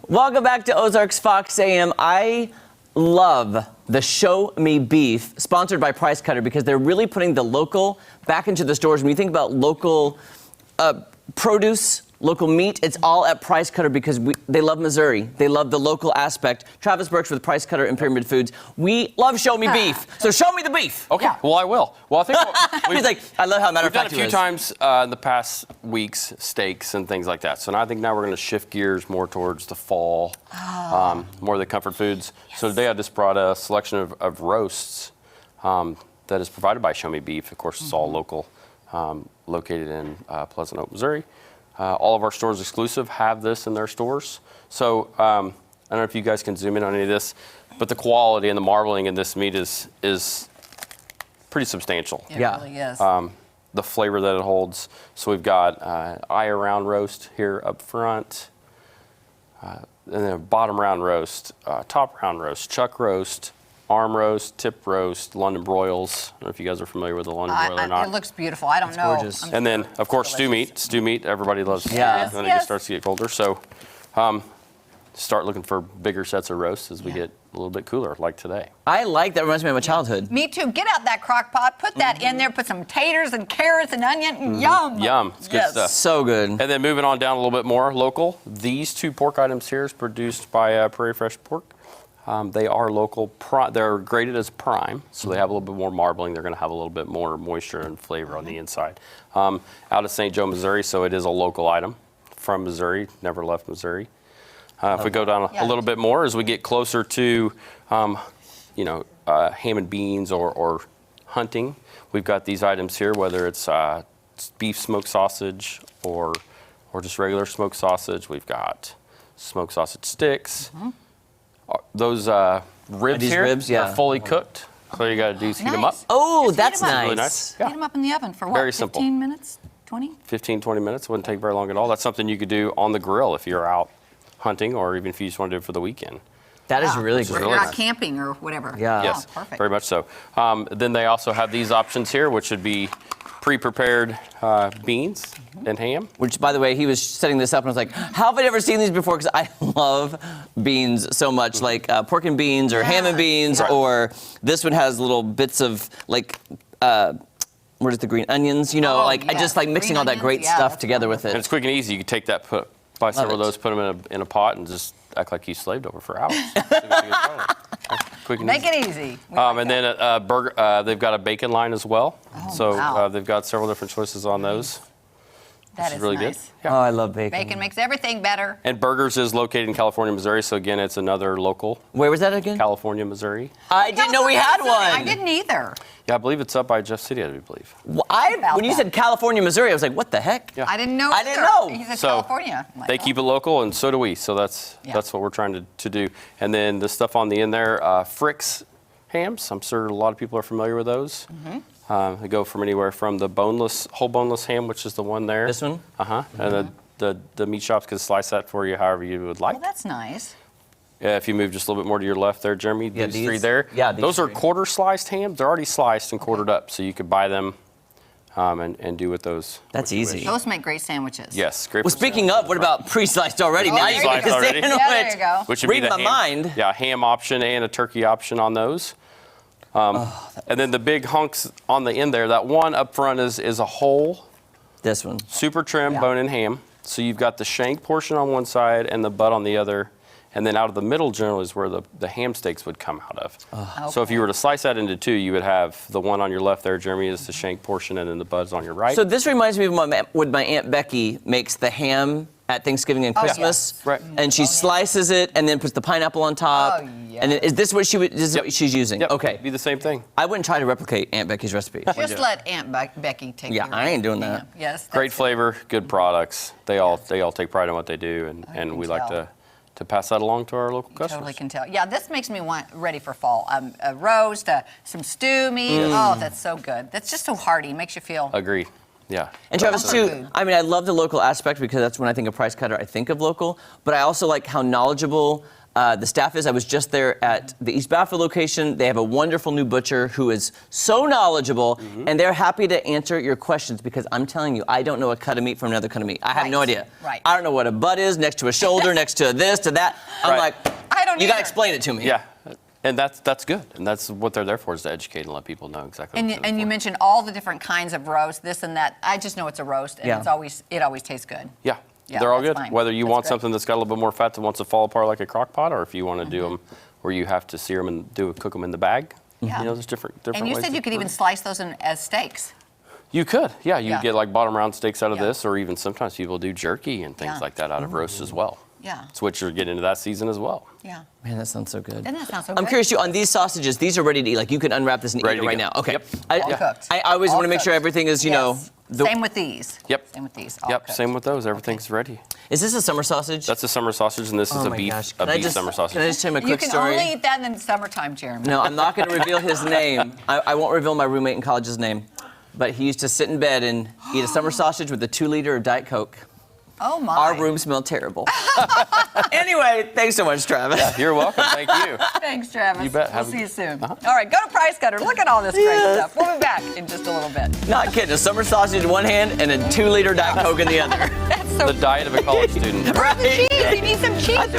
Welcome back to Ozarks Fox AM. I love the Show Me Beef, sponsored by Price Cutter, because they're really putting the local back into the stores. When you think about local produce, local meat, it's all at Price Cutter because they love Missouri. They love the local aspect. Travis Burks with Price Cutter and Pyramid Foods. We love Show Me Beef, so show me the beef. Okay, yeah. Well, I will. Well, I think he's like, I love how matter of fact we've done a few times in the past weeks, steaks and things like that. So now I think we're going to shift gears more towards the fall, more of the comfort foods. Yes. So today I just brought a selection of roasts that is provided by Show Me Beef. Of course, it's all local, located in Pleasant Oak, Missouri. All of our stores exclusive have this in their stores. So I don't know if you guys can zoom in on any of this, but the quality and the marbling in this meat is pretty substantial. It really is. The flavor that it holds. So we've got eye round roast here up front, and then a bottom round roast, top round roast, chuck roast, arm roast, tip roast, London broils. I don't know if you guys are familiar with the London broil or not. It looks beautiful. I don't know. Gorgeous. And then, of course, stew meat. Stew meat, everybody loves Yes. when it starts to get colder. So start looking for bigger sets of roasts as we get a little bit cooler, like today. I like that. Reminds me of my childhood. Me too. Get out that crock pot, put that in there, put some taters and carrots and onion. Yum. Yum. It's good stuff. So good. And then moving on down a little bit more local, these two pork items here is produced by Prairie Fresh Pork. They are local. They're graded as prime, so they have a little bit more marbling. They're going to have a little bit more moisture and flavor on the inside. Out of St. Joe, Missouri, so it is a local item from Missouri. Never left Missouri. If we go down a little bit more, as we get closer to, ham and beans or hunting, we've got these items here, whether it's beef smoked sausage or just regular smoked sausage. We've got smoked sausage sticks. Those ribs here are fully cooked. So all you got to do is heat them up. Oh, that's nice. Really nice. Heat them up in the oven for what? Very simple. 15 minutes? 20? 15, 20 minutes. Wouldn't take very long at all. That's something you could do on the grill if you're out hunting, or even if you just want to do it for the weekend. That is really Or great. you're out camping or whatever. Yeah. Yes, perfect. very much so. Then they also have these options here, which would be pre-prepared beans and ham. Which, by the way, he was setting this up, and I was like, how have I never seen these before? Because I love beans so much, like pork and beans or ham and beans, or this one has little bits of, like, what is the green onions? I just like mixing Green all that onions, great stuff together with And it. it's quick and easy. You can take that, buy several of those, put them in a pot, and just act like you slaved over for hours. Quick and Make easy. it easy. And then a burger. They've got a bacon line as well. Wow. They've got several different choices on those. That Which is really nice. good. Oh, I love bacon. Bacon makes everything better. And Burgers is located in California, Missouri. So again, it's another local. Where was that again? California, Missouri. I didn't know we had one. I didn't either. Yeah, I believe it's up by Jeff City, I do believe. Well, about when you that. said California, Missouri, I was like, what the heck? Yeah. I didn't know I either. didn't know. He said So California. I'm like, They keep it local, and so do we. So that's what we're trying to do. And then the stuff on the end there, Frick's hams. I'm sure a lot of people are familiar with those. They go from anywhere from the whole boneless ham, which is the one there. This one? And the meat shops can slice that for you however you would like. Well, that's nice. If you move just a little bit more to your left there, Jeremy, these three there. Yeah, these those are three. quarter sliced hams. They're already sliced and quartered up, so you could buy them and do with those. That's what you easy. wish. Those make great sandwiches. Yes, great. Well, for speaking sandwiches. of, what about pre-sliced already? Now you get Pre-sliced the already. sandwich. Yeah, there you go. Which would Read be the my ham, mind. Yeah, ham option and a turkey option on those. And then the big hunks on the end there, that one up front is a whole, This one. super trim bone-in ham. So you've got the shank portion on one side and the butt on the other. And then out of the middle generally is where the ham steaks would come out of. So if you were to slice that into two, you would have the one on your left there, Jeremy, is the shank portion, and then the butt's on your right. So this reminds me of when my Aunt Becky makes the ham at Thanksgiving and Christmas. yes. Right. And she slices it and then puts the pineapple on top. Oh, yes. And then, is this what she's using? Yep, Okay. be the same thing. I wouldn't try to replicate Aunt Becky's recipe. Just let Aunt Becky take Yeah, your I ain't doing that. Yes. that's Great it. flavor, good products. They all take pride in what they do, and we like tell. to pass that along to our local You customers. totally can tell. Yeah, this makes me ready for fall. A roast, some stew meat. Oh, that's so good. That's just so hearty. Makes you feel. Agreed. Yeah. And Travis, Comfort too, food. I mean, I love the local aspect because that's when I think of Price Cutter, I think of local. But I also like how knowledgeable the staff is. I was just there at the East Baffle location. They have a wonderful new butcher who is so knowledgeable, and they're happy to answer your questions because I'm telling you, I don't know a cut of meat from another cut of meat. I have no idea. Right. I don't know what a butt is next to a shoulder, next to this, to that. I'm like, I don't you got to either. explain it to me. Yeah. And that's good. And that's what they're there for, is to educate and let people know exactly what And you mentioned all the different kinds of roast, this and that. I just know it's a roast, and Yeah. it always tastes good. Yeah. Yeah, They're all that's good. fine. Whether you That's want good. something that's got a little bit more fat that wants to fall apart like a crock pot, or if you want to do them where you have to sear them and cook them in the bag. Yeah. You know, there's different And you ways said to you could even prepare. slice those as steaks. You could, yeah. You Yeah. get like bottom round steaks out of Yeah. this, or even sometimes people do jerky and things Yeah. like that out of roast as well. Yeah. It's what you're getting into that season as well. Yeah. Man, that sounds so good. Doesn't that sound so I'm good? curious, you on these sausages, these are ready to eat. Like you can unwrap this and Ready eat it to right go. now. Okay. Yep. All cooked. I always All want to make sure cooked. everything is, you Yes. know. Same with these. Yep. Same with these. All Yep, cooked. same with those. Everything's ready. Is this a summer sausage? That's a summer sausage, and this is Oh a my beef, gosh. a Can I beef just- summer sausage. Can I just tell you a You quick can story? only eat that in the summertime, Jeremy. No, I'm not going to reveal his name. I won't reveal my roommate in college's name. But he used to sit in bed and eat a summer sausage with a 2-liter of Diet Coke. Oh, my. Our room smelled terrible. Anyway, thanks so much, Travis. You're welcome. Thank you. Thanks, Travis. You bet. We'll Have a- see you soon. All right, go to Price Cutter. Look at all this great stuff. We'll be back in just a little bit. Not kidding. A summer sausage in one hand and a 2-liter Diet Coke in the other. That's so The diet of a college student. Where's the cheese? You need some cheese.